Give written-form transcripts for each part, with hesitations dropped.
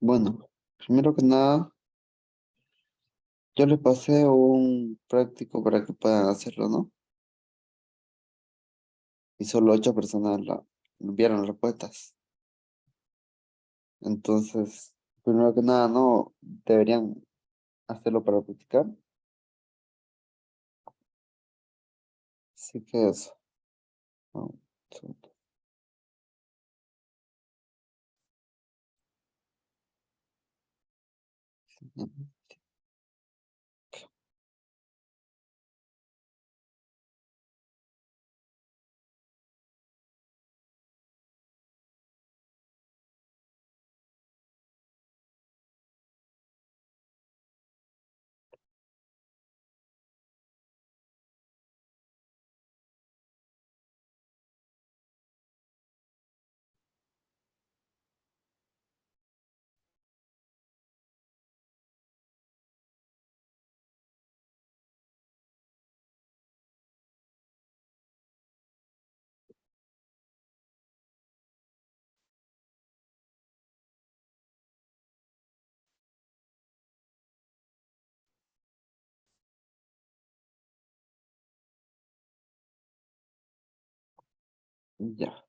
Bueno, primero que nada, yo les pasé un práctico para que puedan hacerlo, ¿no? Y solo 8 personas enviaron respuestas. Entonces, primero que nada, no deberían hacerlo para practicar. Así que eso. No, segundo. Ya.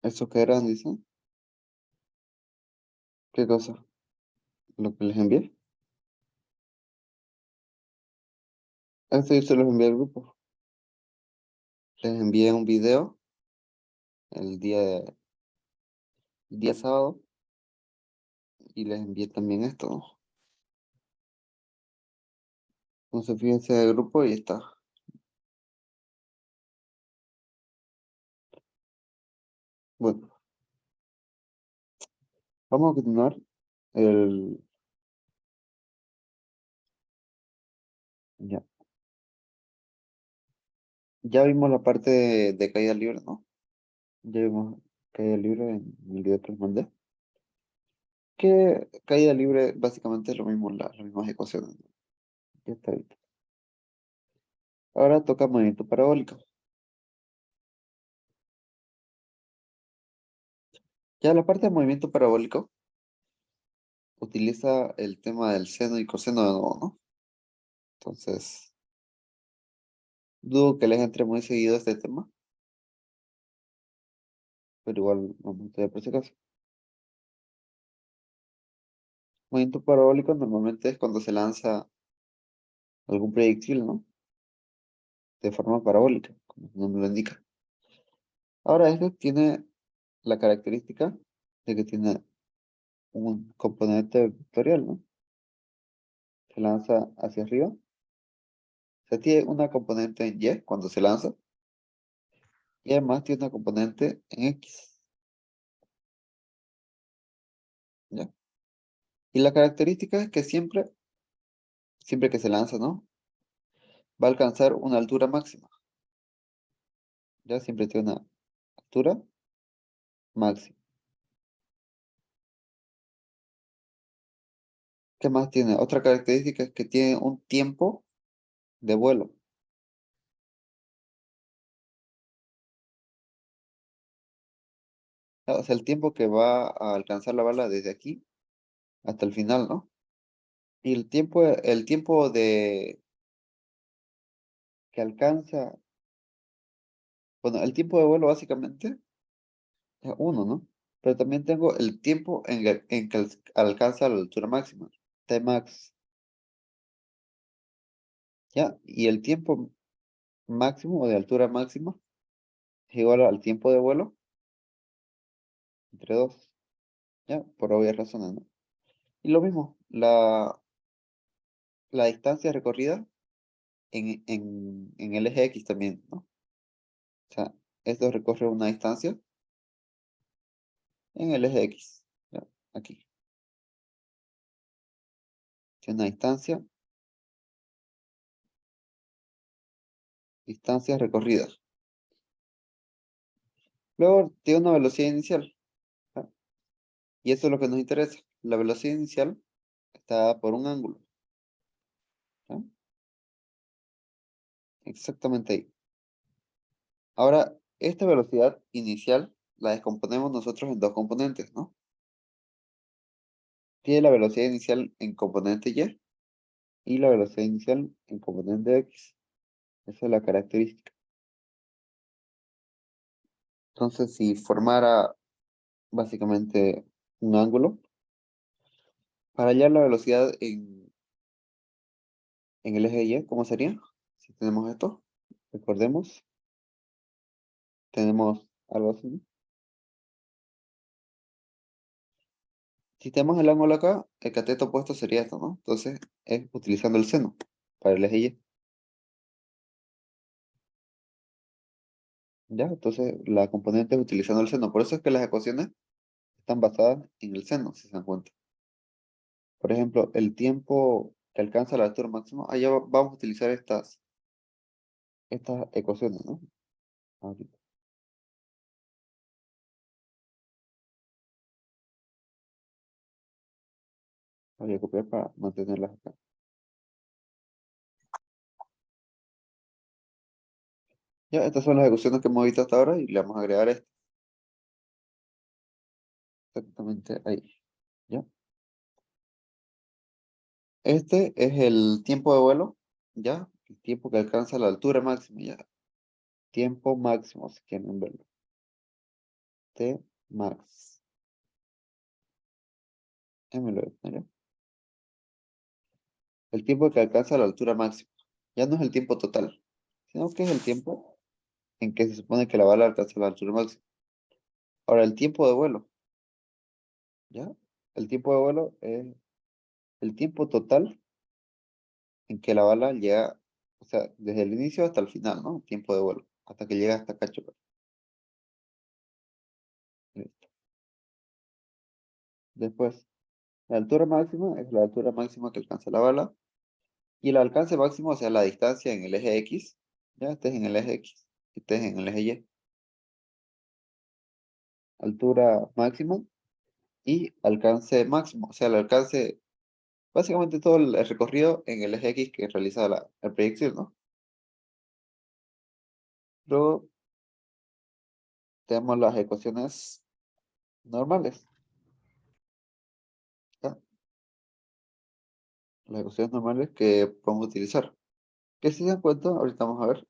¿Eso qué eran, dicen? ¿Qué cosa? ¿Lo que les envié? Eso yo se los envié al grupo. Les envié un video el día sábado y les envié también esto, ¿no? Entonces fíjense el grupo y está. Bueno, vamos a continuar. El, ya, ya vimos la parte de caída libre, ¿no? Ya vimos caída libre en el video que les mandé. Que caída libre básicamente es lo mismo, las mismas ecuaciones, ¿no? Ya está ahí. Ahora toca movimiento parabólico. Ya la parte de movimiento parabólico utiliza el tema del seno y coseno de nuevo, ¿no? Entonces, dudo que les entre muy seguido este tema, pero igual vamos a estudiar por si acaso. Movimiento parabólico normalmente es cuando se lanza algún proyectil, ¿no? De forma parabólica, como su nombre lo indica. Ahora, este tiene la característica de que tiene un componente vectorial, ¿no? Se lanza hacia arriba. O sea, tiene una componente en Y cuando se lanza y además tiene una componente en X, ¿ya? Y la característica es que siempre que se lanza, ¿no? Va a alcanzar una altura máxima, ¿ya? Siempre tiene una altura máxima. ¿Qué más tiene? Otra característica es que tiene un tiempo de vuelo. ¿Ya? O sea, el tiempo que va a alcanzar la bala desde aquí hasta el final, ¿no? Y el tiempo que alcanza, bueno, el tiempo de vuelo básicamente es uno, ¿no? Pero también tengo el tiempo en que alcanza la altura máxima, Tmax, ¿ya? Y el tiempo máximo o de altura máxima es igual al tiempo de vuelo entre dos, ¿ya? Por obvias razones, ¿no? Y lo mismo, la distancia recorrida en el eje X también, ¿no? O sea, esto recorre una distancia en el eje X, ¿ya? Aquí. Tiene una distancia recorrida. Luego tiene una velocidad inicial, ¿ya? Y eso es lo que nos interesa. La velocidad inicial está dada por un ángulo, ¿ya? exactamente ahí. Ahora, esta velocidad inicial la descomponemos nosotros en dos componentes, ¿no? Tiene la velocidad inicial en componente y la velocidad inicial en componente x. Esa es la característica. Entonces, si formara básicamente un ángulo, para hallar la velocidad en el eje y, ¿cómo sería? Si tenemos esto, recordemos, tenemos algo así, ¿no? Si tenemos el ángulo acá, el cateto opuesto sería esto, ¿no? Entonces, es utilizando el seno para el eje y. ¿Ya? Entonces, la componente es utilizando el seno. Por eso es que las ecuaciones están basadas en el seno, si se dan cuenta. Por ejemplo, el tiempo que alcanza la altura máxima, allá vamos a utilizar estas ecuaciones, ¿no? Ahorita. Voy a copiar para mantenerlas acá. Ya, estas son las ecuaciones que hemos visto hasta ahora y le vamos a agregar esto exactamente ahí. ¿Ya? Este es el tiempo de vuelo, ¿ya? El tiempo que alcanza la altura máxima, ¿ya? Tiempo máximo, si quieren verlo. T max. ¿Ya? El tiempo que alcanza la altura máxima. Ya no es el tiempo total, sino que es el tiempo en que se supone que la bala alcanza la altura máxima. Ahora, el tiempo de vuelo, ¿ya? El tiempo de vuelo es el tiempo total en que la bala llega, o sea, desde el inicio hasta el final, ¿no? Tiempo de vuelo, hasta que llega hasta acá a chocar. Listo. Después, la altura máxima es la altura máxima que alcanza la bala. Y el alcance máximo, o sea, la distancia en el eje X, ya este es en el eje X, este es en el eje Y. Altura máxima y alcance máximo, o sea, el alcance, básicamente todo el recorrido en el eje X que realiza el proyectil, ¿no? Luego tenemos las ecuaciones normales, ¿ya? Las ecuaciones normales que podemos utilizar. Que si se dan cuenta, ahorita vamos a ver,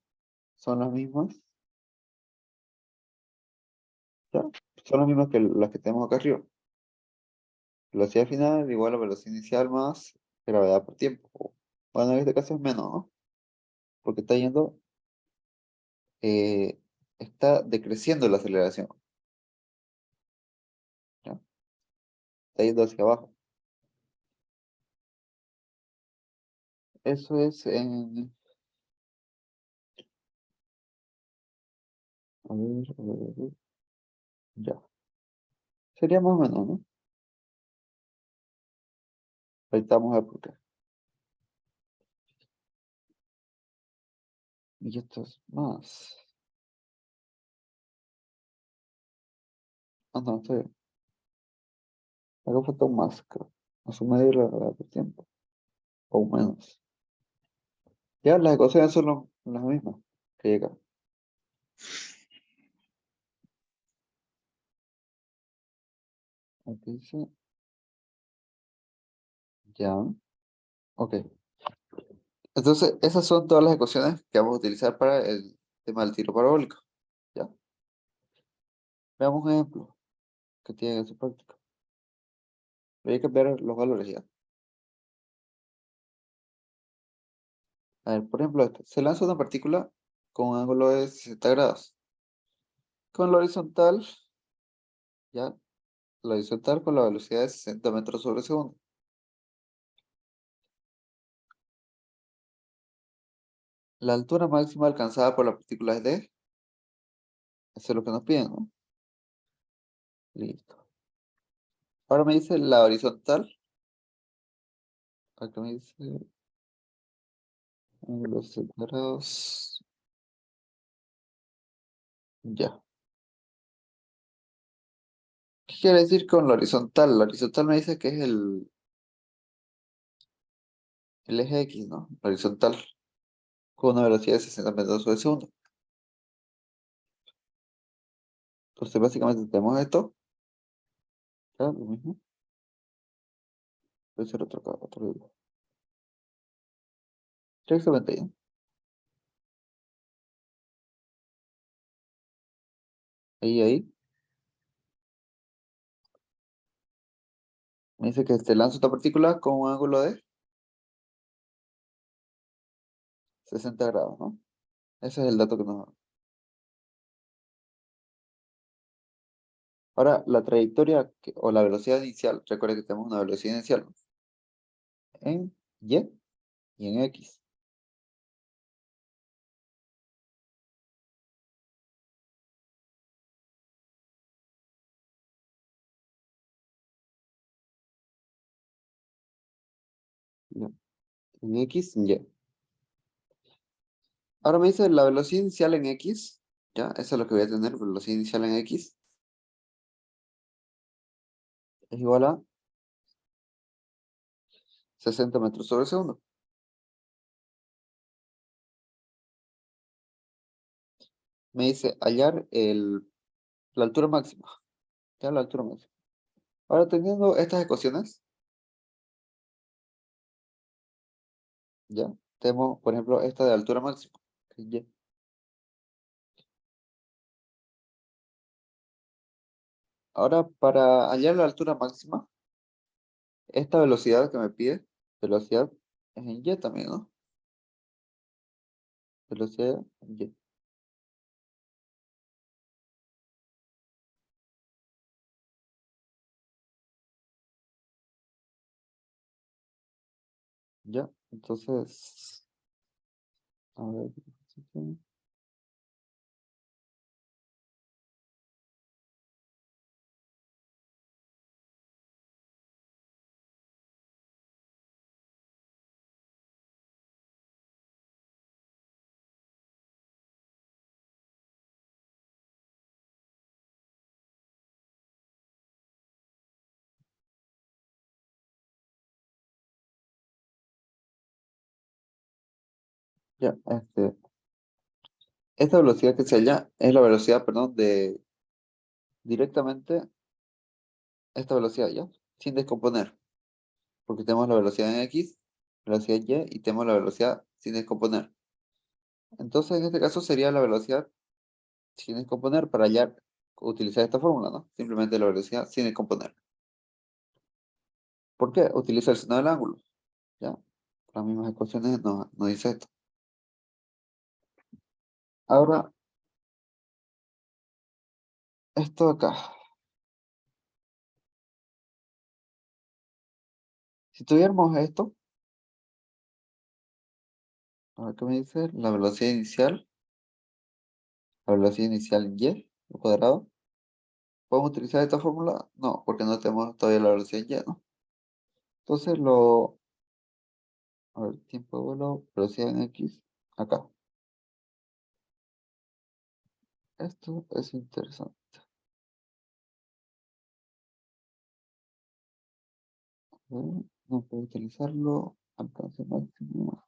son las mismas, ¿ya? Son las mismas que las que tenemos acá arriba. Velocidad final igual a velocidad inicial más gravedad por tiempo. Bueno, en este caso es menos, ¿no? Porque eh, está decreciendo la aceleración, ¿ya? Está yendo hacia abajo. Eso es en... a ver, ya. Sería más o menos, ¿no? Ahorita vamos a ver por qué. Y esto es más. Ah, no, estoy bien. Acá falta un más, creo. A su medir la gravedad por tiempo. O menos. Ya, las ecuaciones son las mismas que llega. Aquí dice, ya. Ok. Entonces, esas son todas las ecuaciones que vamos a utilizar para el tema del tiro parabólico. ¿Ya? Veamos un ejemplo que tiene en su práctica. Voy a cambiar los valores ya. A ver, por ejemplo, se lanza una partícula con un ángulo de 60 grados. Con la horizontal, ya, la horizontal con la velocidad de 60 metros sobre segundo. La altura máxima alcanzada por la partícula es D. Eso es lo que nos piden, ¿no? Listo. Ahora me dice la horizontal. Acá me dice ángulo de 60 grados. Ya. ¿Qué quiere decir con la horizontal? La horizontal me dice que es el eje X, ¿no? La horizontal. con una velocidad de 60 metros sobre segundo. Entonces, básicamente tenemos esto. Ya, lo mismo. Voy a hacer otro acá, otro dibujo. Exactamente, ¿ya? Ahí. Me dice que se lanza esta partícula con un ángulo de 60 grados, ¿no? Ese es el dato que nos da. Ahora, la trayectoria o la velocidad inicial, recuerda que tenemos una velocidad inicial, ¿no? En Y y en X. ¿Ya? En X, en Y. Ahora me dice la velocidad inicial en X, ¿ya? Eso es lo que voy a tener, velocidad inicial en X, es igual a 60 metros sobre segundo. Me dice hallar la altura máxima, ¿ya? La altura máxima. Ahora, teniendo estas ecuaciones, ¿ya? Tenemos, por ejemplo, esta de altura máxima, que es Y. Ahora, para hallar la altura máxima, esta velocidad que me pide, velocidad es en Y también, ¿no? Velocidad en Y. ¿Ya? Entonces, a ver. Ya, esta velocidad que se halla es la velocidad, perdón, de directamente esta velocidad, ¿ya? Sin descomponer, porque tenemos la velocidad en X, velocidad Y y tenemos la velocidad sin descomponer. Entonces, en este caso sería la velocidad sin descomponer para hallar, utilizar esta fórmula, ¿no? Simplemente la velocidad sin descomponer. ¿Por qué? Utiliza el seno del ángulo, ¿ya? Las mismas ecuaciones nos dice esto. Ahora, esto acá. Si tuviéramos esto, a ver qué me dice, la velocidad inicial en Y al cuadrado. ¿Podemos utilizar esta fórmula? No, porque no tenemos todavía la velocidad en Y, ¿no? Entonces a ver, tiempo de vuelo, velocidad en X, acá. Esto es interesante. No puedo utilizarlo, alcance máximo,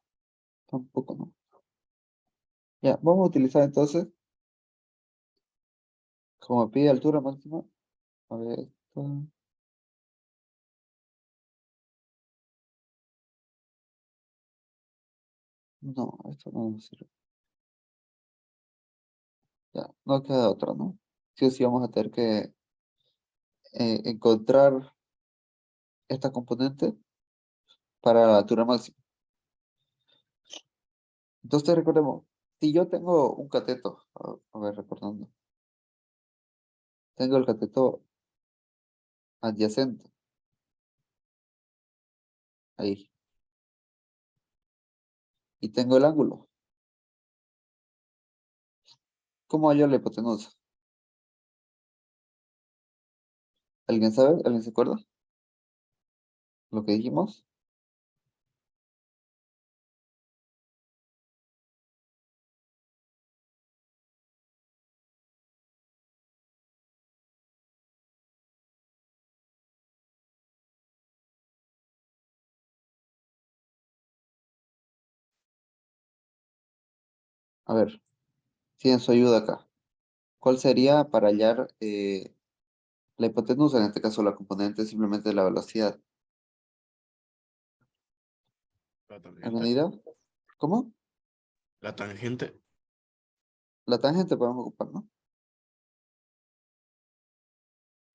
tampoco no. Ya, vamos a utilizar entonces, como pide altura máxima, a ver, esto no nos sirve. Ya, no queda otra, ¿no? Sí o sí vamos a tener que encontrar esta componente para la altura máxima. Entonces recordemos, si yo tengo un cateto, a ver, recordando, tengo el cateto adyacente, ahí, y tengo el ángulo. ¿Cómo hallo la hipotenusa? ¿Alguien sabe? ¿Alguien se acuerda? Lo que dijimos. A ver, tienen su ayuda acá. ¿Cuál sería para hallar la hipotenusa? En este caso, la componente simplemente de la velocidad. La ¿Alguna tangente. idea? ¿Cómo? La tangente. La tangente podemos ocupar, ¿no?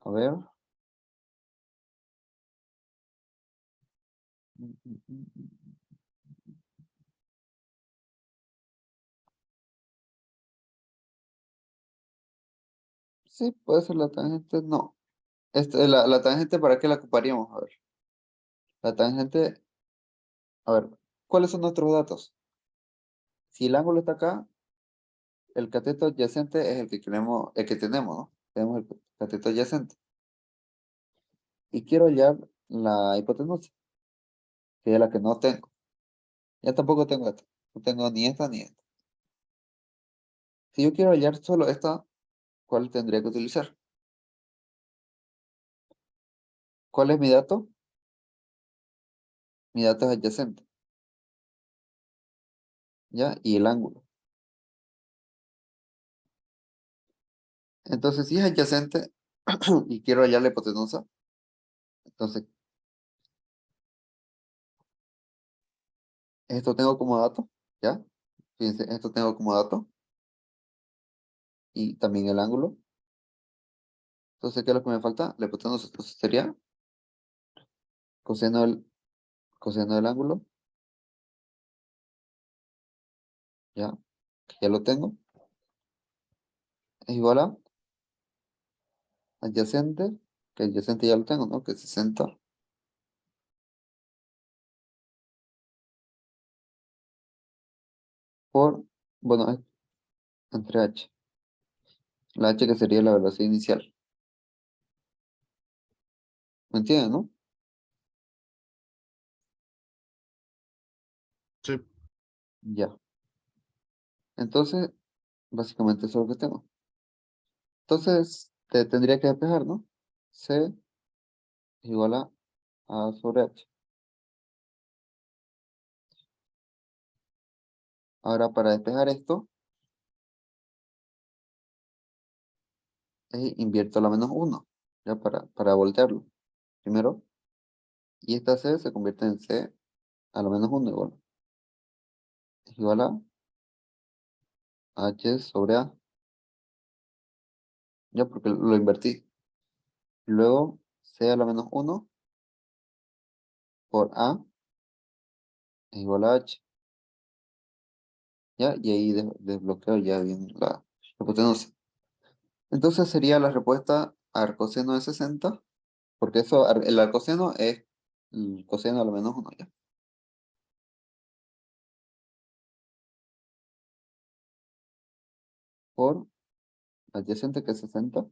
A ver. Sí, puede ser la tangente. No. La tangente, ¿para qué la ocuparíamos? A ver. La tangente, a ver, ¿cuáles son nuestros datos? Si el ángulo está acá, el cateto adyacente es el que queremos, el que tenemos, ¿no? Tenemos el cateto adyacente. Y quiero hallar la hipotenusa, que es la que no tengo. Ya tampoco tengo esta. No tengo ni esta ni esta. Si yo quiero hallar solo esta, ¿cuál tendría que utilizar? ¿Cuál es mi dato? Mi dato es adyacente, ¿ya? Y el ángulo. Entonces, si es adyacente y quiero hallar la hipotenusa, entonces esto tengo como dato, ¿ya? Fíjense, esto tengo como dato y también el ángulo. Entonces, ¿qué es lo que me falta? La hipotenusa. Entonces sería coseno del, coseno del ángulo, ¿ya? Que ya lo tengo. Es igual a adyacente, que adyacente ya lo tengo, ¿no? Que es 60 por, bueno, es entre h. La h que sería la velocidad inicial. ¿Me entienden, no? Sí. Ya. Entonces, básicamente eso es lo que tengo. Entonces, te tendría que despejar, ¿no? C es igual a sobre h. Ahora, para despejar esto, invierto la menos uno, ya para voltearlo. Primero, y esta C se convierte en C a la menos uno igual. Es igual a H sobre A, ya porque lo invertí. Luego, C a la menos uno por A es igual a H, ya, y ahí desbloqueo ya bien la hipotenusa. Entonces sería la respuesta arcoseno de 60, porque eso, el arcoseno es el coseno a la menos uno, ya, por adyacente que es 60.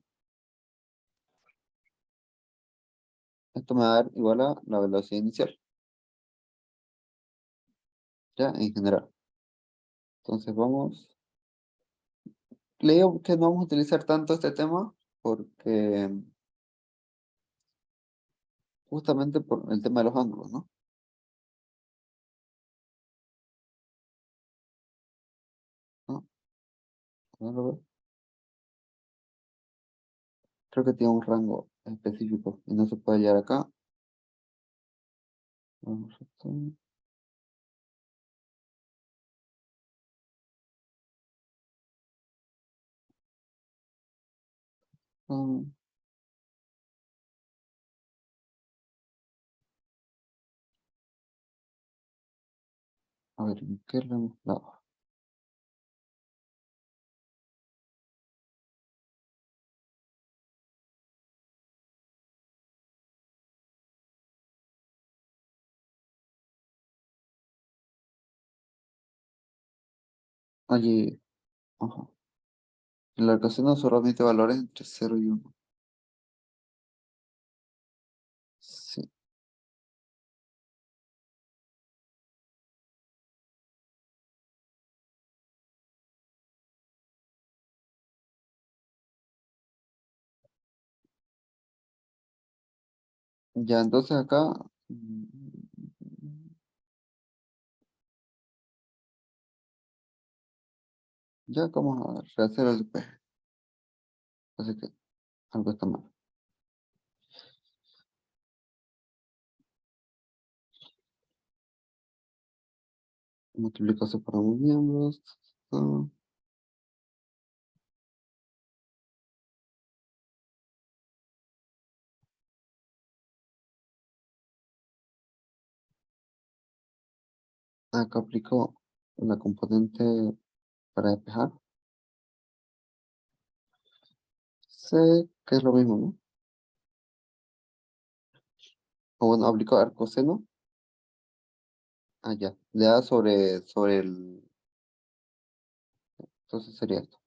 Esto me va a dar igual a la velocidad inicial, ya, en general. Entonces vamos, le digo que no vamos a utilizar tanto este tema porque justamente por el tema de los ángulos, ¿no? ¿No? ¿No lo veo? Creo que tiene un rango específico y no se puede hallar acá. Vamos a a ver, ¿en qué lo hemos dado? Allí, ajá. El arcoseno solo admite valores entre 0 y 1. Sí, ya entonces acá, Ya vamos a rehacer el despeje. Así que algo está mal. Multiplico separamos miembros. ah, Acá aplico la componente para despejar. Sé que es lo mismo, ¿no? O bueno, aplico arcoseno. Ah, ya. Le da sobre el. Entonces sería esto.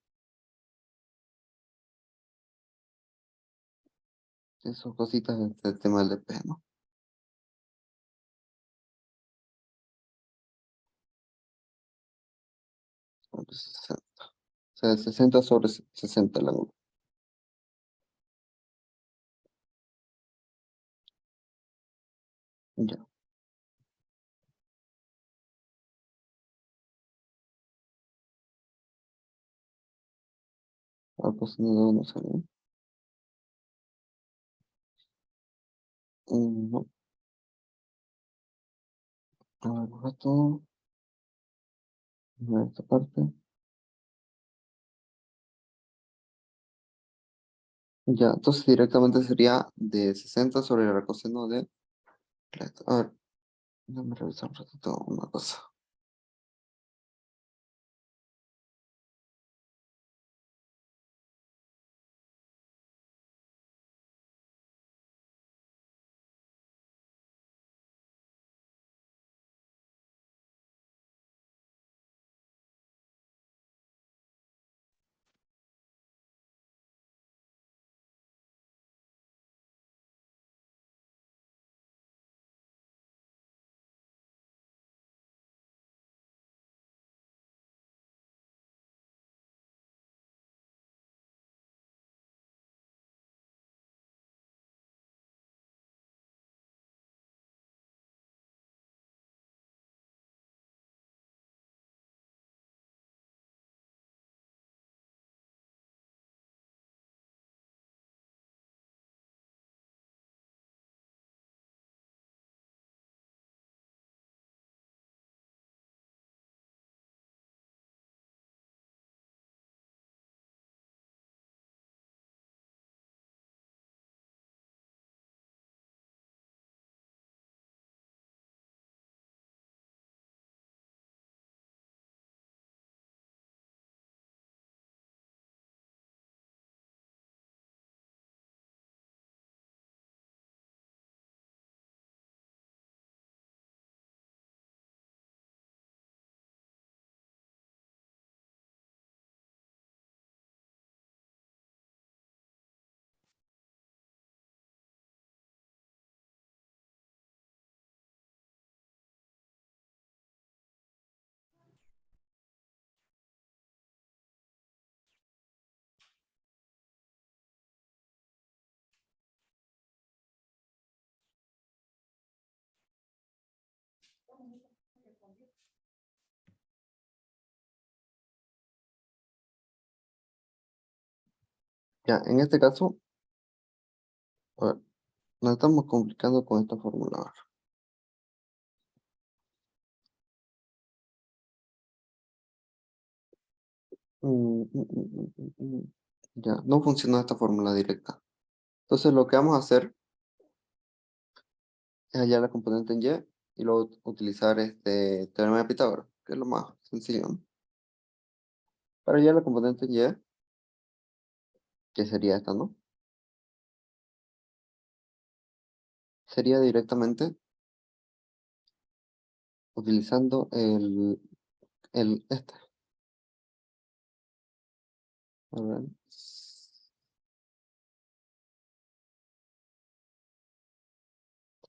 Esas cositas del tema del despeje, ¿no? Sobre 60. O sea, 60 sobre 60 el ángulo. Ya. Arcoseno de 1 sale. No. A ver, esto. A ver, esta parte. Ya, entonces directamente sería de 60 sobre el arcoseno de recto. A ver, déjame revisar un ratito una cosa. Ya, en este caso, a ver, nos estamos complicando con esta fórmula. A ver. Ya, no funciona esta fórmula directa. Entonces lo que vamos a hacer es hallar la componente en y luego utilizar este teorema de Pitágoras, que es lo más sencillo, ¿no? Para hallar la componente en que sería esta, ¿no? Sería directamente utilizando este. A ver.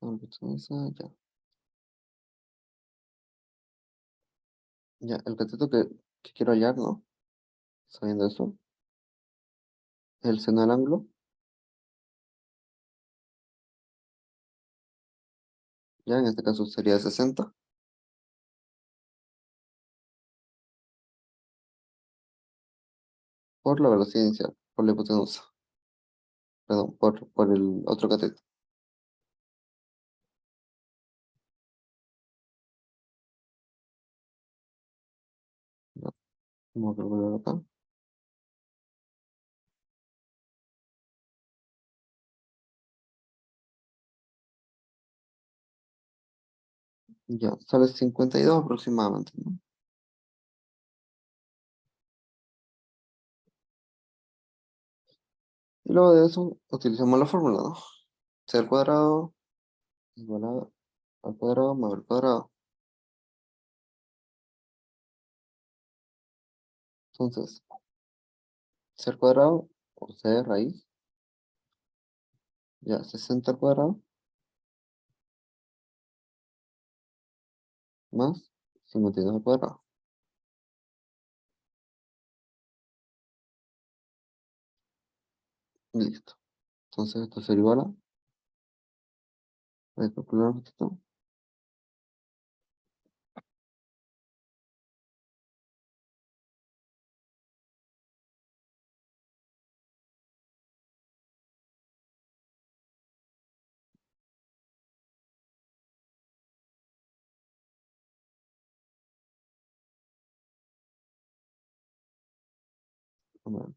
Ya. Ya, el cateto que quiero hallar, ¿no? Sabiendo eso, el seno del ángulo, ya en este caso sería 60. por la velocidad inicial, por la hipotenusa. Perdón, por el otro cateto. Ya, vamos a calcular acá. Ya, sale 52 aproximadamente, ¿no? Y luego de eso, utilizamos la fórmula, ¿no? C al cuadrado igual al cuadrado más el cuadrado. Entonces, C al cuadrado o C de raíz, ya 60 al cuadrado más 52 al cuadrado. Listo. Entonces esto sería igual a, voy a calcular un poquito. Vamos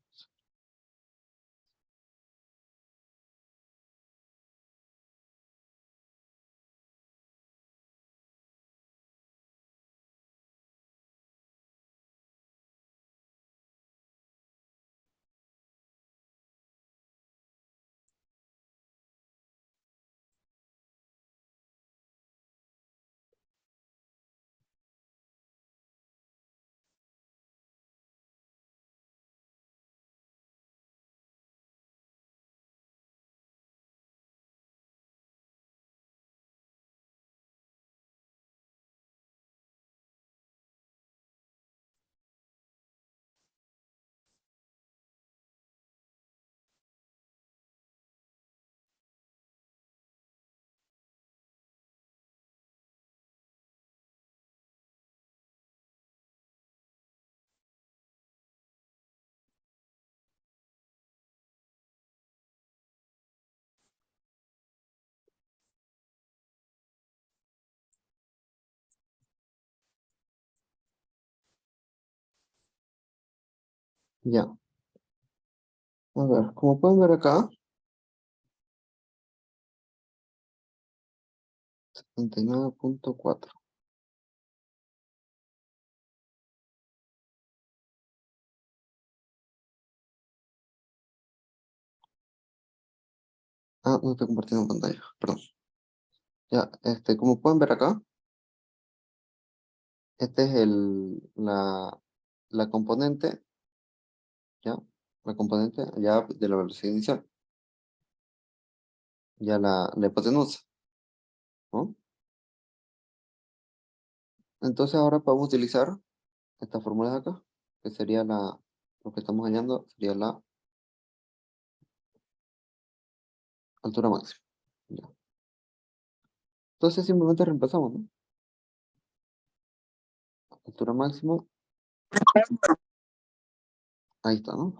Ya, a ver, como pueden ver acá, 79.4. Ah, no estoy compartiendo pantalla, perdón. Ya, como pueden ver acá, este es la componente, ya, la componente ya de la velocidad inicial, ya la hipotenusa, ¿no? Entonces ahora podemos utilizar esta fórmula de acá, que sería lo que estamos hallando, sería la altura máxima. Ya. Entonces simplemente reemplazamos, ¿no? Altura máxima, ahí está, ¿no?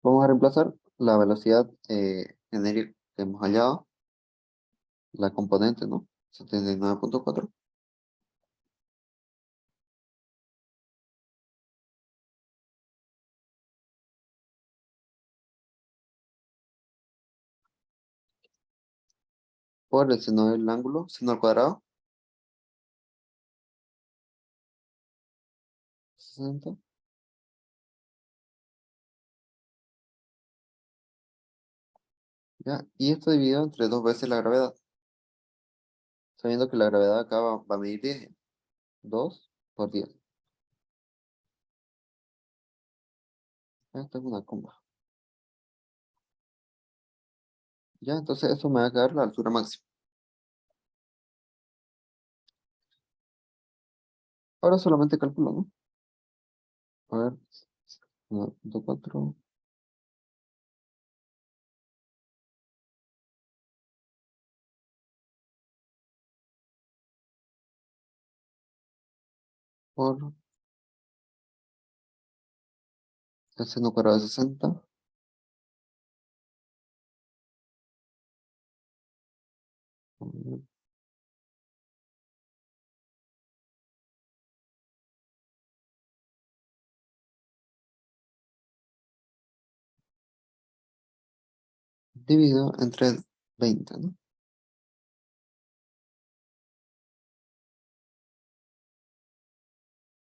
Vamos a reemplazar la velocidad genérica que hemos hallado, la componente, ¿no? 79.4 por el seno del ángulo, seno al cuadrado, 60, ¿ya? Y esto dividido entre dos veces la gravedad, sabiendo que la gravedad acá va a medir 10, 2 por 10. Esta es una coma. Ya, entonces eso me va a quedar la altura máxima. Ahora solamente calculo, ¿no? A ver, 9.4 por El seno cuadrado de 60. Dividido entre 20, ¿no?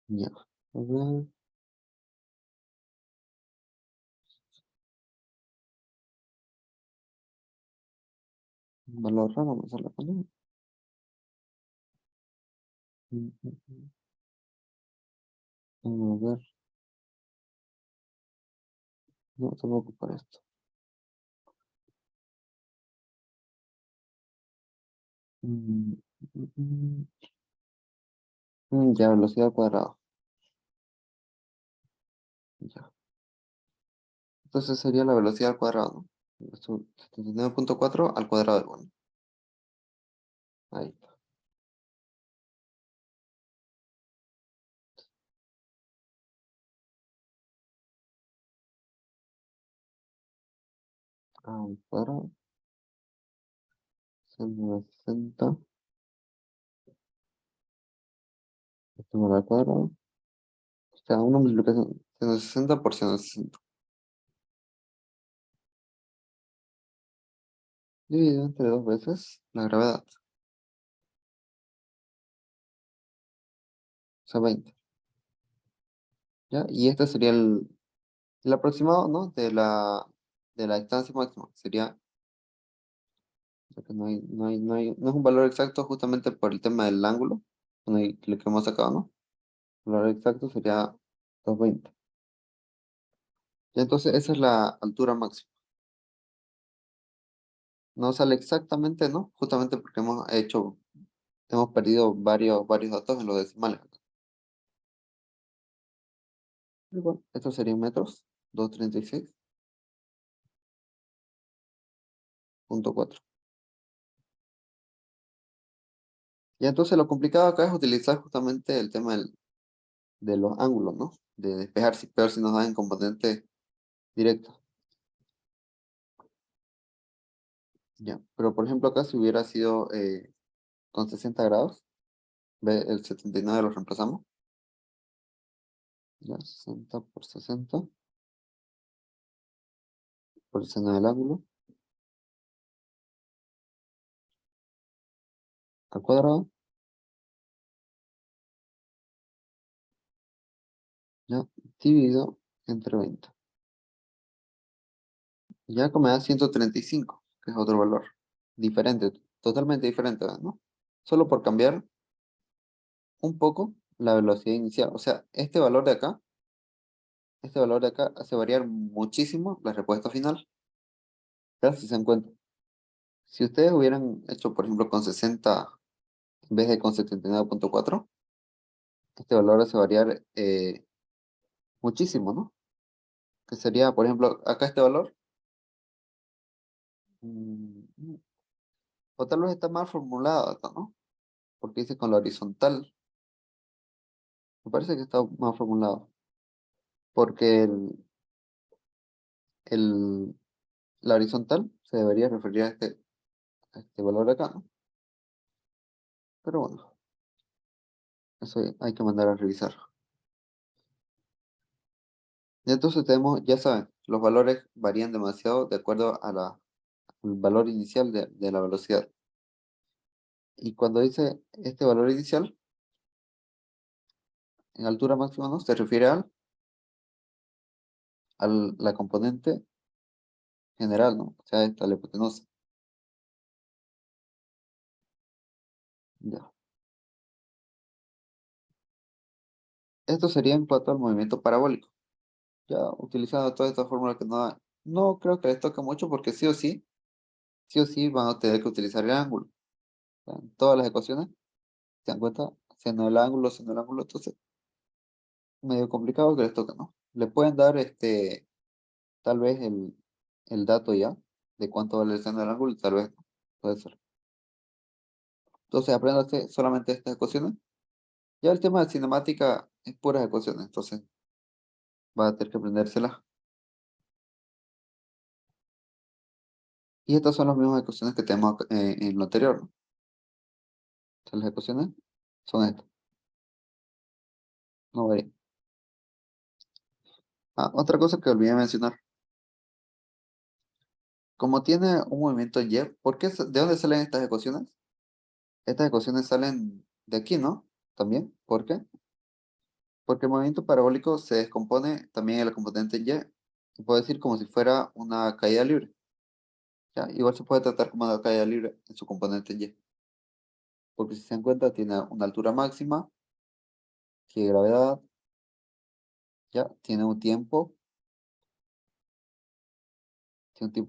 Ya. A ver, un valor raro, vamos a la poner. Vamos a ver. No, tampoco para esto. Mm, mm, mm, ya, velocidad al cuadrado. Ya. Entonces sería la velocidad al cuadrado, ¿no? Esto, 79.4 al cuadrado de 1. Ahí está. Al cuadrado. 160. Esto me da al cuadrado. O sea, una multiplicación. 160 por 160. Dividido entre dos veces la gravedad. O sea, 20. ¿Ya? Y este sería el aproximado, ¿no? De la distancia máxima. Sería, ya que no es un valor exacto justamente por el tema del ángulo. Bueno, y lo que hemos sacado, ¿no? El valor exacto sería 220. Y entonces esa es la altura máxima. No sale exactamente, ¿no? Justamente porque hemos perdido varios datos en los decimales. Y bueno, esto sería en metros, 236.4. Y entonces lo complicado acá es utilizar justamente el tema de los ángulos, ¿no? De despejar si peor si nos dan en componente directo. Ya. Pero por ejemplo acá si hubiera sido con 60 grados, ve el 79 lo reemplazamos. Ya, 60 por 60 por el seno del ángulo al cuadrado. Ya, dividido entre 20. Ya que me da 135, que es otro valor. Diferente, totalmente diferente, ¿no? Solo por cambiar un poco la velocidad inicial. O sea, este valor de acá hace variar muchísimo la respuesta final. Ya si se dan cuenta. Si ustedes hubieran hecho, por ejemplo, con 60 en vez de con 79.4, este valor hace variar muchísimo, ¿no? Que sería, por ejemplo, acá este valor. mm, o tal vez está mal formulado acá, ¿no? Porque dice con la horizontal. Me parece que está mal formulado. Porque el- la horizontal se debería referir a este valor de acá, ¿no? Pero bueno, eso hay que mandar a revisar. Y entonces ya saben, los valores varían demasiado de acuerdo al valor inicial de la velocidad. Y cuando dice este valor inicial, en altura máxima, ¿no? Se refiere a la componente general, ¿no? O sea, esta la hipotenusa. Ya. Esto sería en cuanto al movimiento parabólico. Ya utilizando toda esta fórmula que no creo que les toque mucho porque sí o sí van a tener que utilizar el ángulo. O sea, en todas las ecuaciones, se dan cuenta, seno del ángulo, entonces medio complicado que les toque, ¿no? Le pueden dar tal vez el dato ya de cuánto vale el seno del ángulo, tal vez no, puede ser. Entonces apréndase solamente estas ecuaciones. Ya el tema de cinemática es puras ecuaciones, entonces Va a tener que aprendérsela. Y estas son las mismas ecuaciones que tenemos en lo anterior, ¿no? O sea, las ecuaciones son estas. No varía. Ah, otra cosa que olvidé mencionar. Como tiene un movimiento Y, ¿de dónde salen estas ecuaciones? Estas ecuaciones salen de aquí, ¿no? También. ¿Por qué? Porque el movimiento parabólico se descompone también en la componente Y. Se puede decir como si fuera una caída libre. ¿Ya? Igual se puede tratar como una caída libre en su componente Y. Porque si se dan cuenta, tiene una altura máxima, tiene gravedad, ya, tiene un tiempo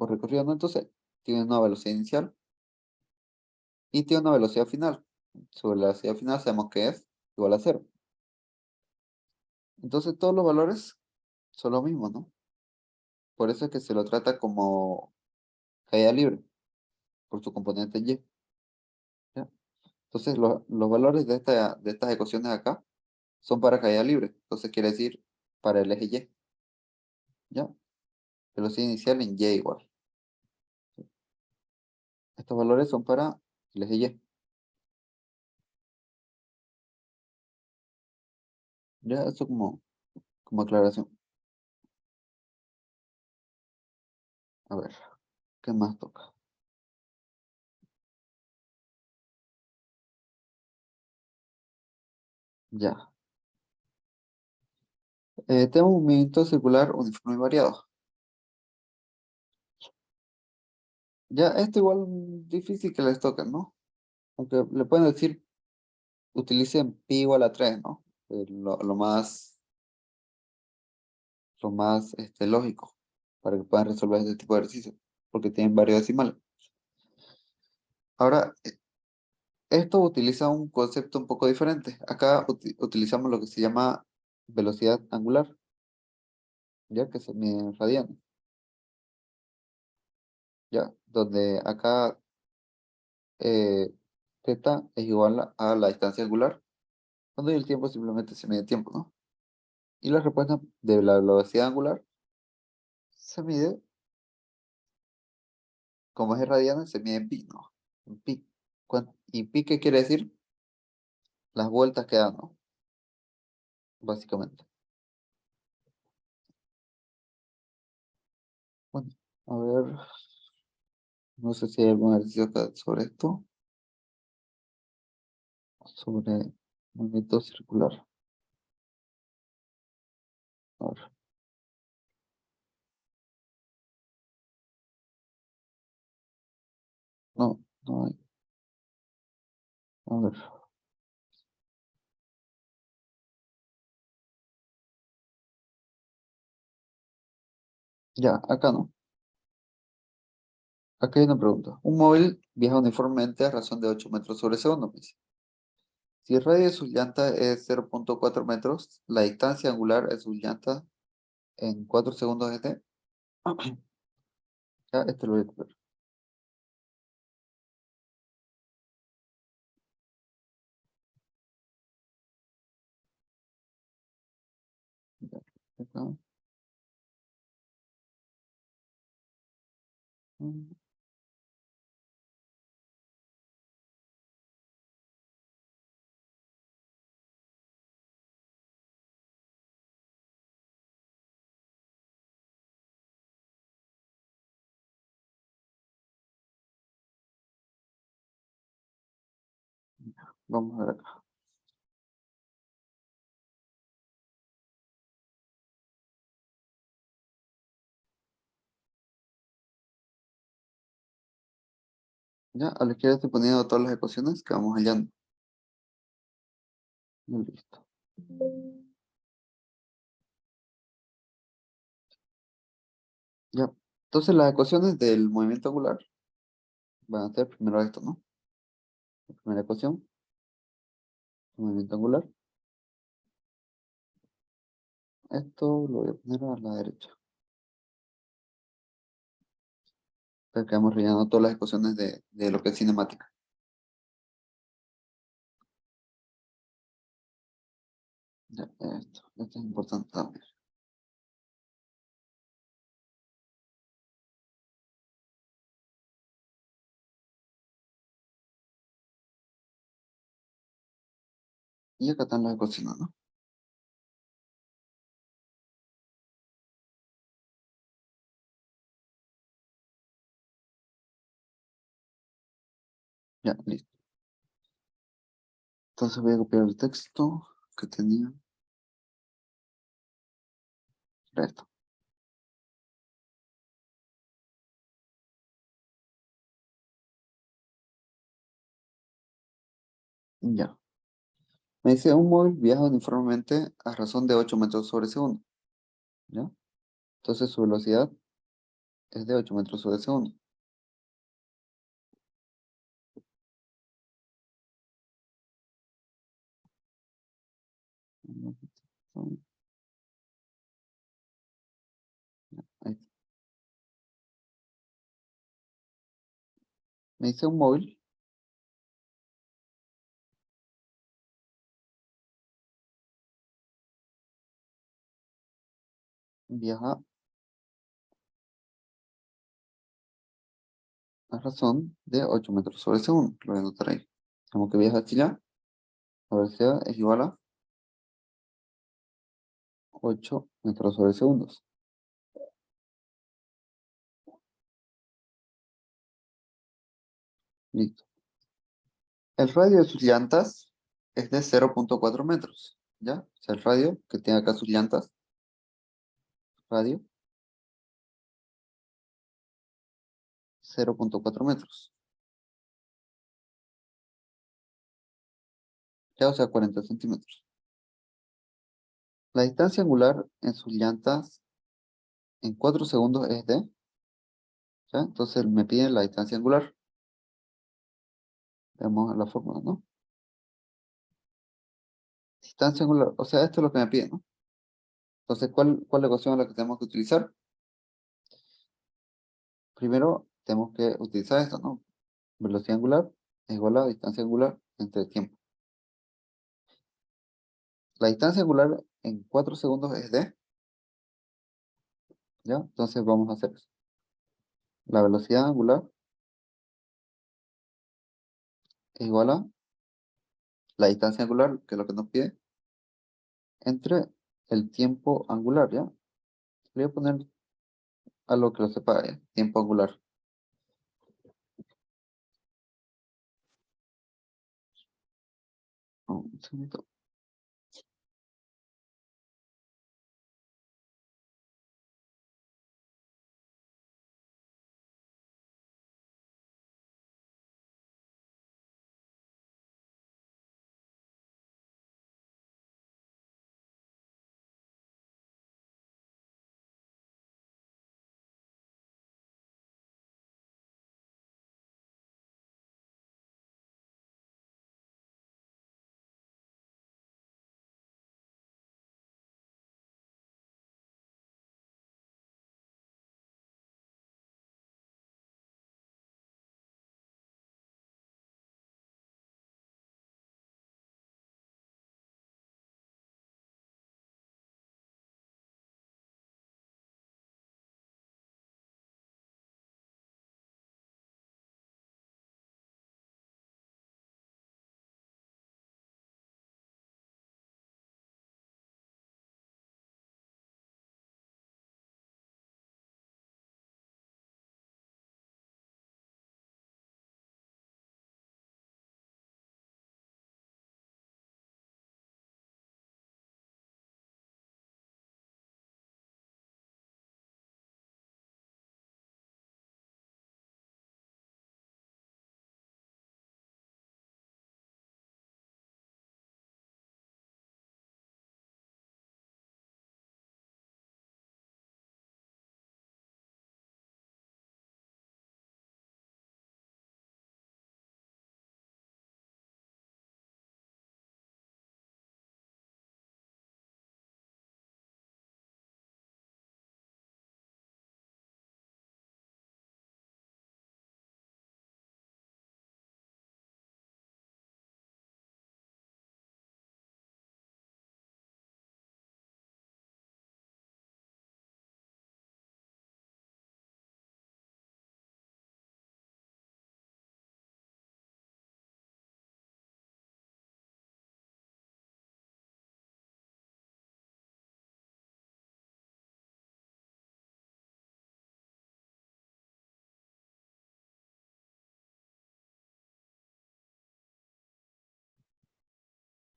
recorrido, ¿no? Entonces, tiene una velocidad inicial y tiene una velocidad final. Sobre la velocidad final sabemos que es igual a cero. Entonces, todos los valores son los mismos, ¿no? Por eso es que se lo trata como caída libre, por su componente Y. ¿Ya? Entonces, los valores de estas ecuaciones acá son para caída libre. Entonces, quiere decir para el eje Y. ¿Ya? Velocidad inicial en Y igual. Estos valores son para el eje Y. Ya, eso como aclaración. A ver, ¿qué más toca? Ya. Tengo un movimiento circular uniforme y variado. Ya, esto igual difícil que les toque, ¿no? Aunque le pueden decir, utilicen pi igual a 3, ¿no? Lo más lógico para que puedan resolver este tipo de ejercicios, porque tienen varios decimales. Ahora, esto utiliza un concepto un poco diferente. Acá utilizamos lo que se llama velocidad angular, ya que se mide en radianes, ya, donde acá eh, θ es igual a la distancia angular, cuando el tiempo simplemente se mide tiempo, ¿no? Y la respuesta de la velocidad angular se mide, como es en radianes, se mide en pi, ¿no? En pi. ¿Y pi qué quiere decir? Las vueltas que da, ¿no? Básicamente. Bueno, a ver, no sé si hay algún ejercicio acá sobre esto, sobre movimiento circular. A ver, no, no hay. A ver, ya, acá no. Acá hay una pregunta. Un móvil viaja uniformemente a razón de 8 metros sobre segundo, me dice. Si el radio de sus llantas es 0,4 metros, la distancia angular de sus llantas en 4 segundos es de... Ya, este lo voy a copiar. Ya, acá. Mm, Vamos a ver acá. Ya, a la izquierda estoy poniendo todas las ecuaciones que vamos hallando. Y listo. Ya. Entonces las ecuaciones del movimiento angular van a ser primero esto, ¿no? La primera ecuación, movimiento angular. Esto lo voy a poner a la derecha. Para que vamos rellenando todas las ecuaciones de lo que es cinemática. Ya, esto es importante también. Y acá están las ecuaciones, ¿no? Ya, listo. Entonces voy a copiar el texto que tenía. Era esto. Ya. Me dice, un móvil viaja uniformemente a razón de 8 metros sobre segundo. ¿Ya? Entonces su velocidad es de 8 metros sobre segundo. Ahí. Me dice un móvil viaja a razón de 8 metros sobre segundo. Lo voy a anotar ahí. Como que viaja hacia allá, la velocidad es igual a 8 metros sobre segundos. Listo. El radio de sus llantas es de 0,4 metros. ¿Ya? O sea, el radio que tiene acá sus llantas, radio, 0,4 metros. Ya, o sea, 40 centímetros. La distancia angular en sus llantas en 4 segundos es de, ¿ya? Entonces me piden la distancia angular. Veamos la fórmula, ¿no? Distancia angular, o sea, esto es lo que me piden, ¿no? Entonces, ¿cuál ecuación es la que tenemos que utilizar? Primero, tenemos que utilizar esto, ¿no? Velocidad angular es igual a distancia angular entre tiempo. La distancia angular en 4 segundos es de, ¿ya? Entonces vamos a hacer eso. La velocidad angular es igual a la distancia angular, que es lo que nos pide, entre el tiempo angular, ¿ya? Voy a poner algo que lo separe, ¿ya? Tiempo angular. Un segundito.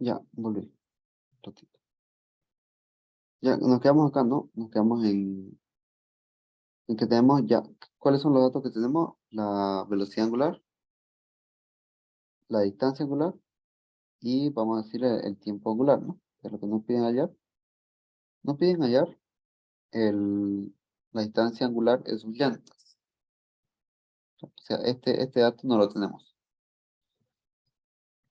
Ya, volví. Un ratito. Ya, nos quedamos acá, ¿no? Nos quedamos en que tenemos ya. ¿Cuáles son los datos que tenemos? La velocidad angular, la distancia angular y vamos a decir el tiempo angular, ¿no? Que es lo que nos piden hallar. Nos piden hallar la distancia angular en sus llantas. O sea, este dato no lo tenemos.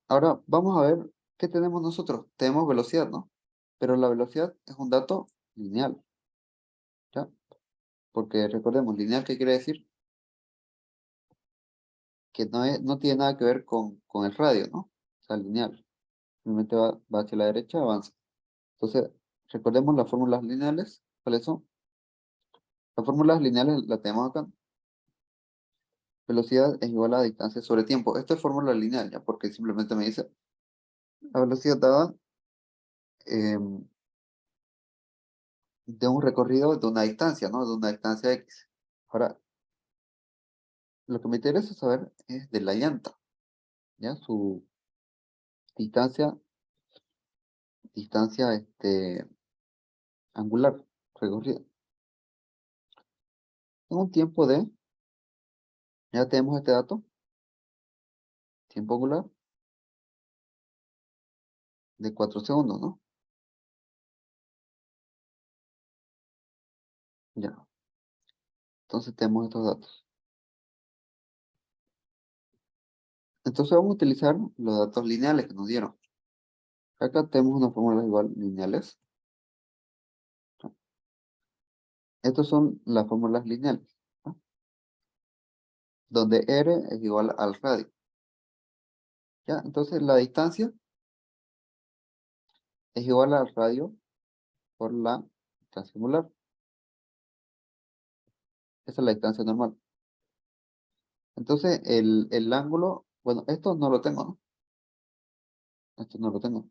Ahora vamos a ver qué tenemos nosotros. Tenemos velocidad, ¿no? Pero la velocidad es un dato lineal, ¿ya? Porque recordemos, lineal, ¿qué quiere decir? Que no tiene nada que ver con el radio, ¿no? O sea, lineal. Simplemente va hacia la derecha, avanza. Entonces, recordemos las fórmulas lineales. ¿Cuáles son? Las fórmulas lineales las tenemos acá. Velocidad es igual a distancia sobre tiempo. Esto es fórmula lineal, ¿ya? Porque simplemente me dice la velocidad dada de un recorrido de una distancia, ¿no? De una distancia X. Ahora, lo que me interesa saber es de la llanta, ¿ya? Su distancia angular recorrida. En un tiempo ya tenemos este dato, tiempo angular de 4 segundos, ¿no? Ya, entonces tenemos estos datos. Entonces vamos a utilizar los datos lineales que nos dieron. Acá tenemos unas fórmulas igual lineales. Estas son las fórmulas lineales, ¿no? Donde R es igual al radio. ¿Ya? Entonces la distancia es igual al radio por la distancia angular. Esa es la distancia normal. Entonces el ángulo, bueno, esto no lo tengo, ¿no? Esto no lo tengo.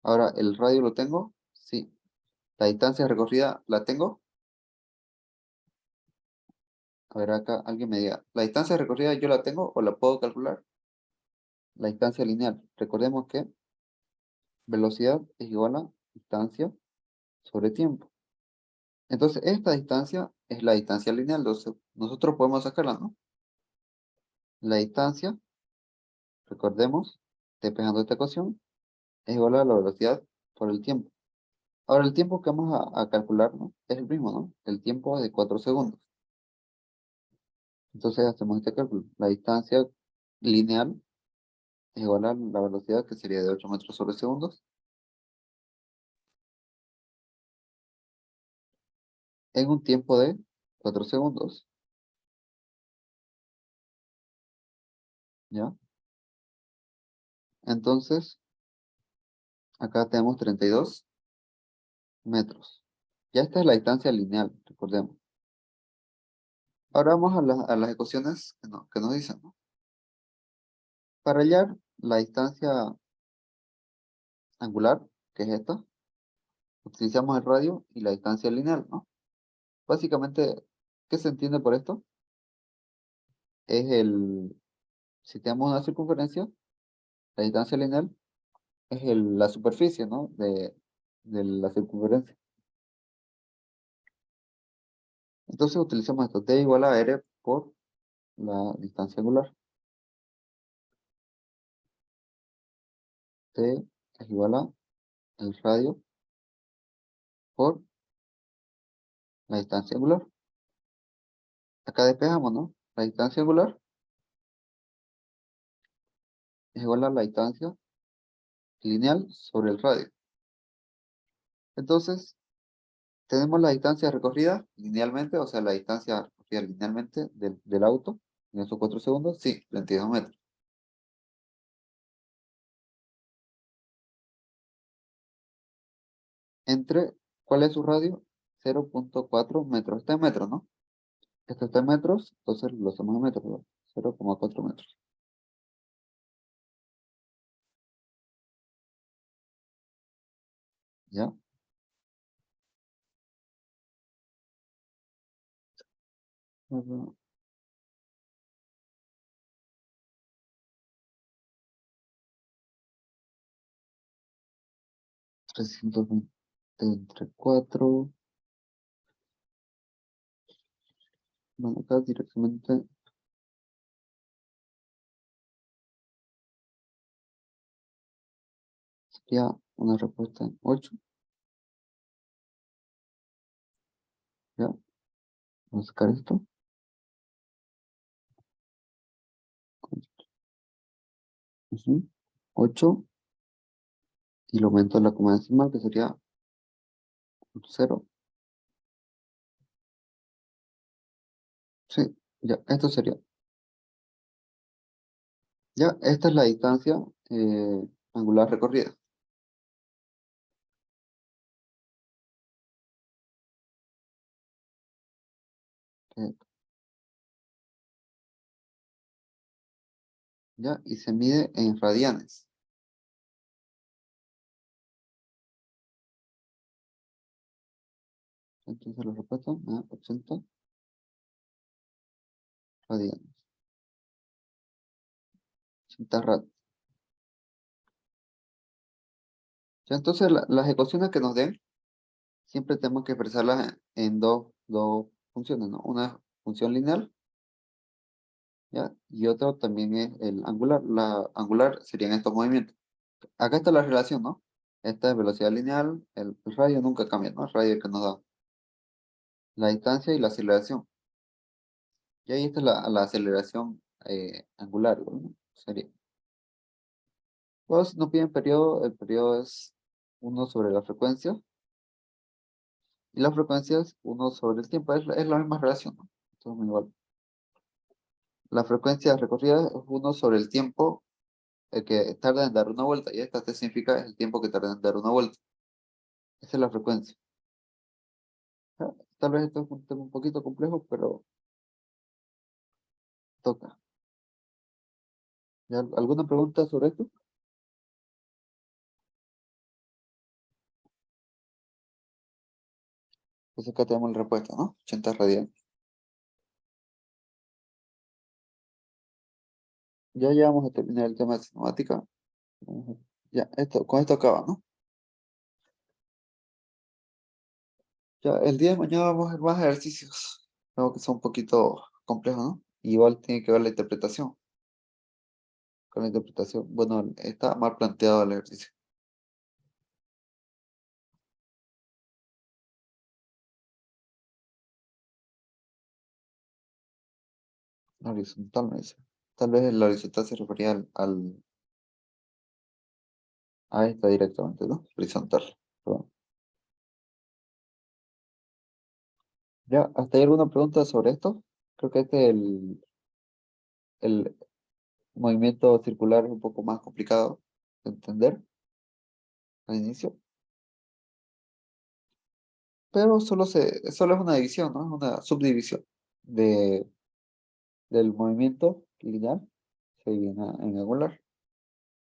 Ahora, ¿el radio lo tengo? Sí. ¿La distancia recorrida la tengo? A ver, acá alguien me diga, ¿la distancia recorrida yo la tengo o la puedo calcular? La distancia lineal. Recordemos que velocidad es igual a distancia sobre tiempo. Entonces, esta distancia es la distancia lineal. Entonces, nosotros podemos sacarla, ¿no? La distancia, recordemos, despejando esta ecuación, es igual a la velocidad por el tiempo. Ahora, el tiempo que vamos a calcular, ¿no? Es el mismo, ¿no? El tiempo es de 4 segundos. Entonces, hacemos este cálculo. La distancia lineal es igual a la velocidad, que sería de 8 metros sobre segundos, en un tiempo de 4 segundos, ¿ya? Entonces, acá tenemos 32 metros. Ya esta es la distancia lineal, recordemos. Ahora vamos a las ecuaciones que nos dicen, ¿no? Para hallar la distancia angular, que es esta, utilizamos el radio y la distancia lineal, ¿no? Básicamente, ¿qué se entiende por esto? Si tenemos una circunferencia, la distancia lineal es la superficie, ¿no? De la circunferencia. Entonces utilizamos esto, T igual a R por la distancia angular. T es igual a el radio por la distancia angular. Acá despejamos, ¿no? La distancia angular es igual a la distancia lineal sobre el radio. Entonces, tenemos la distancia recorrida linealmente, o sea, la distancia recorrida linealmente del auto en esos 4 segundos, sí, 22 metros. ¿Cuál es su radio? 0,4 metros. Está en metros, ¿no? Esto está en metros, entonces lo hacemos en metros, ¿verdad? 0,4 metros. ¿Ya? Ujú. 320 entre 4. Bueno, acá directamente sería una respuesta en 8. Ya, vamos a sacar esto. Ujú. 8. Y lo aumento en la coma decimal, que sería 0. Sí, ya, esto sería. Ya, esta es la distancia angular recorrida. eh, ya, y se mide en radianes. Entonces lo repito, 80 radianes. 80 rad. Ya, entonces las ecuaciones que nos den, siempre tenemos que expresarlas en dos funciones, ¿no? Una función lineal, ¿ya? Y otra también es el angular. La angular serían estos movimientos. Acá está la relación, ¿no? Esta es velocidad lineal, el radio nunca cambia, ¿no? El radio que nos da la distancia y la aceleración. Y ahí está la aceleración angular, igual, ¿no? Sería. Luego, si nos piden periodo, el periodo es 1 sobre la frecuencia. Y la frecuencia es 1 sobre el tiempo. Es la misma relación, ¿no? Esto es igual. La frecuencia recorrida es 1 sobre el tiempo que tarda en dar una vuelta. Y esta te significa el tiempo que tarda en dar una vuelta. Esa es la frecuencia. ¿Ya? Tal vez esto es un tema un poquito complejo, pero toca. ¿Ya? ¿Alguna pregunta sobre esto? Pues acá tenemos la respuesta, ¿no? 80 radianes. Ya vamos a terminar el tema de cinemática. Ya, con esto acaba, ¿no? Ya, el día de mañana vamos a ver más ejercicios. Creo que son un poquito complejos, ¿no? Igual tiene que ver la interpretación. Con la interpretación, bueno, está mal planteado el ejercicio. La horizontal me dice. Tal vez la horizontal se refería a esta directamente, ¿no? Horizontal. Perdón. Ya, ¿hasta hay alguna pregunta sobre esto? Creo que el movimiento circular es un poco más complicado de entender al inicio. Pero solo es una división, ¿no? Es una subdivisión de, del movimiento lineal se divide en angular.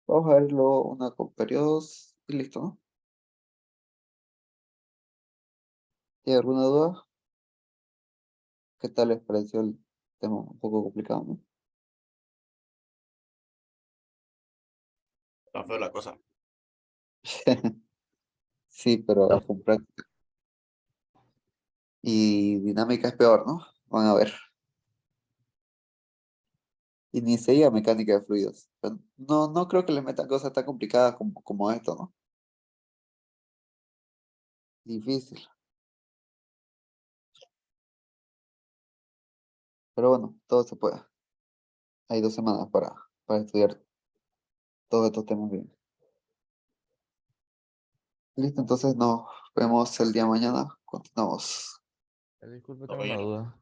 Vamos a verlo una con periodos y listo, ¿no? ¿Hay alguna duda? ¿Qué tal les pareció el tema un poco complicado, ¿no? Está feo la cosa. Sí, pero con práctica. Y dinámica es peor, ¿no? Van a ver. Y ni se diga mecánica de fluidos. Pero no creo que le metan cosas tan complicadas como esto, ¿no? Difícil. Pero bueno, todo se puede. Hay 2 semanas para estudiar todos estos temas bien. Listo, entonces nos vemos el día de mañana. Continuamos. Disculpe, Todo tengo una bien. duda.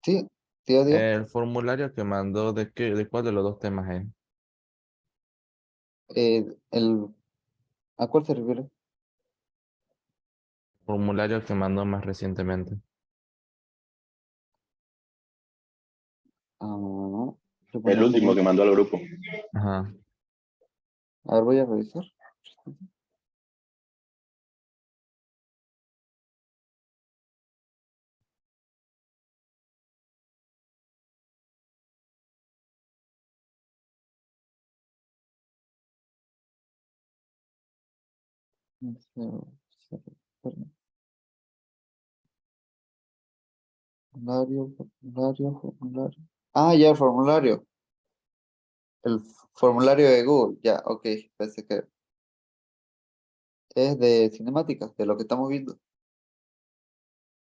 Sí, día. El formulario que mandó, ¿de cuál de los dos temas es? Eh, el, ¿A cuál se refiere? Formulario que mandó más recientemente. Ah, El último que mandó al grupo. Ajá. a ver, voy a revisar. Cero, cero, cero. Formulario. Ah, ya, el formulario. El formulario de Google, ya, ok. Pensé que es de cinemática, de lo que estamos viendo.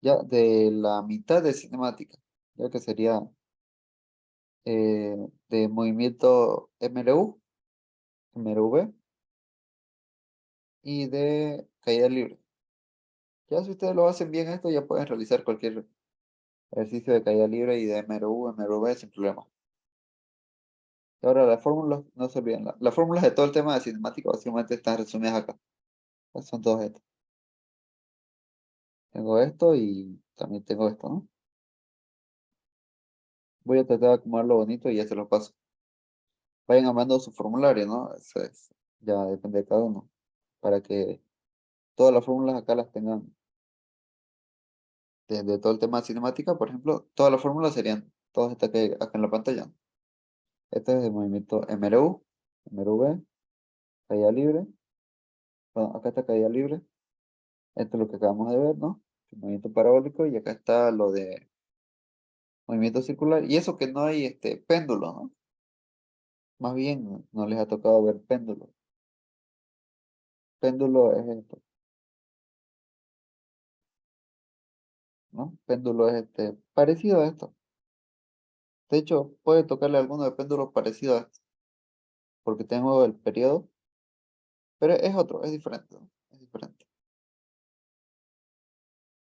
Ya, de la mitad de cinemática, ya que sería de movimiento MRV y de caída libre. Ya si ustedes lo hacen bien esto, ya pueden realizar cualquier ejercicio de caída libre y de MRV sin problema. Y ahora las fórmulas, no se olviden, las fórmulas de todo el tema de cinemática básicamente están resumidas acá. Son todas estas. Tengo esto y también tengo esto, ¿no? Voy a tratar de acomodarlo bonito y ya se lo paso. Vayan armando su formulario, ¿no? Ya depende de cada uno. Para que todas las fórmulas acá las tengan de todo el tema de cinemática, por ejemplo, todas las fórmulas serían todas estas que acá en la pantalla. Este es el movimiento MRV, caída libre. Bueno, acá está caída libre. Esto es lo que acabamos de ver, ¿no? El movimiento parabólico y acá está lo de movimiento circular. Y eso que no hay péndulo, ¿no? Más bien no les ha tocado ver péndulo. Péndulo es esto, ¿no? Péndulo es parecido a esto. De hecho, puede tocarle alguno de péndulo parecido a esto. Porque tengo el periodo. Pero es otro, es diferente, ¿no? Es diferente.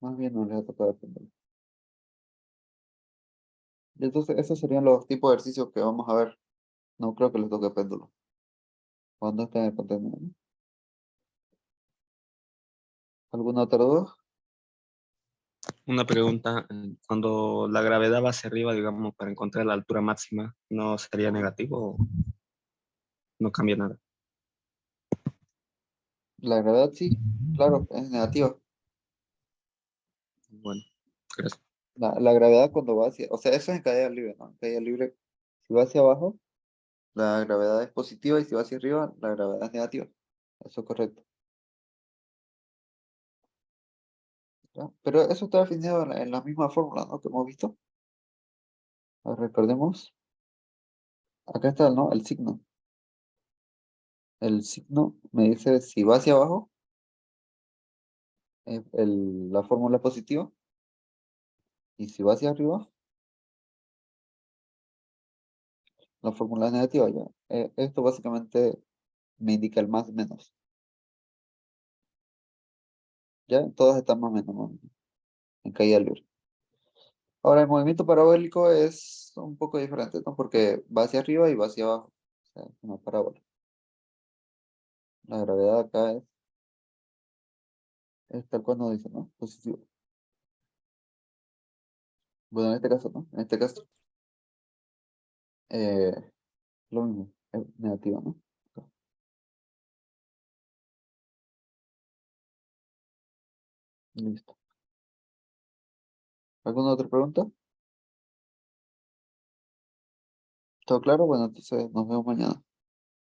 Más bien no les ha tocado el péndulo. Y entonces esos serían los tipos de ejercicios que vamos a ver. No creo que les toque péndulo. Cuando estén en el contenido, ¿no? ¿Alguna otra duda? Una pregunta, cuando la gravedad va hacia arriba, digamos, para encontrar la altura máxima, ¿no sería negativo o no cambia nada? La gravedad sí, claro, es negativa. Bueno, gracias. La gravedad cuando va hacia, o sea, eso es en caída libre, ¿no? En caída libre, si va hacia abajo, la gravedad es positiva y si va hacia arriba, la gravedad es negativa. Eso es correcto. ¿Ya? Pero eso está definido en la misma fórmula, ¿no? Que hemos visto. A ver, recordemos. Acá está, ¿no? El signo. El signo me dice si va hacia abajo, la fórmula es positiva. Y si va hacia arriba, la fórmula es negativa, ¿ya? Esto básicamente me indica el más menos. ¿Ya? Todas están más o menos, ¿no? En caída libre. Ahora, el movimiento parabólico es un poco diferente, ¿no? Porque va hacia arriba y va hacia abajo. O sea, es una parábola. La gravedad acá es tal cual nos dice, ¿no? Positivo. Bueno, en este caso, ¿no? En este caso, eh, lo mismo, es negativa, ¿no? Acá. Listo. ¿Alguna otra pregunta? ¿Todo claro? Bueno, entonces nos vemos mañana.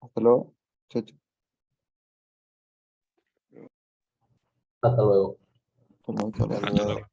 Hasta luego. Chao, chao. Hasta luego. Hasta luego, hasta luego. Hasta luego.